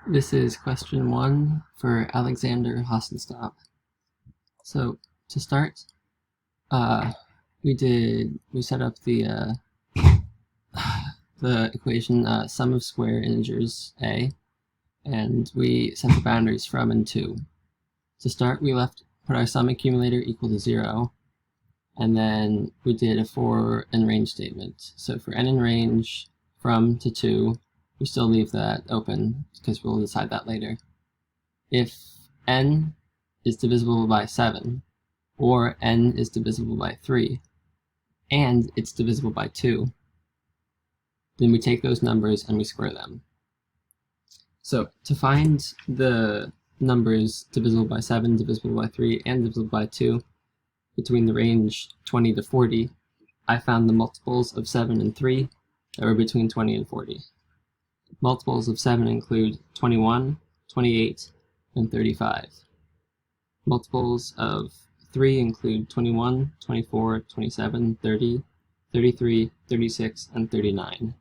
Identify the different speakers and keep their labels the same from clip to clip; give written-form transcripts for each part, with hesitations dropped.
Speaker 1: This is question 1 for Alexander Hossenstop. So to start, we set up the equation sum of square integers a, and we set the boundaries from and to. To start, we put our sum accumulator equal to 0, and then we did a for in range statement. So for n in range from to 2, we still leave that open because we'll decide that later. If n is divisible by 7, or n is divisible by 3, and it's divisible by 2, then we take those numbers and we square them. So to find the numbers divisible by 7, divisible by 3, and divisible by 2 between the range 20 to 40, I found the multiples of 7 and 3 that were between 20 and 40. Multiples of 7 include 21, 28, and 35. Multiples of 3 include 21, 24, 27, 30, 33, 36, and 39.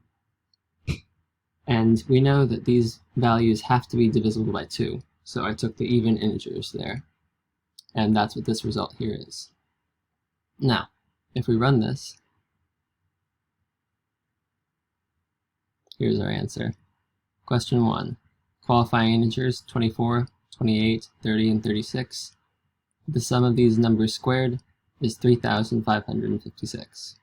Speaker 1: And we know that these values have to be divisible by 2, so I took the even integers there. And that's what this result here is. Now, if we run this, here's our answer. Question 1. Qualifying integers 24, 28, 30, and 36. The sum of these numbers squared is 3,556.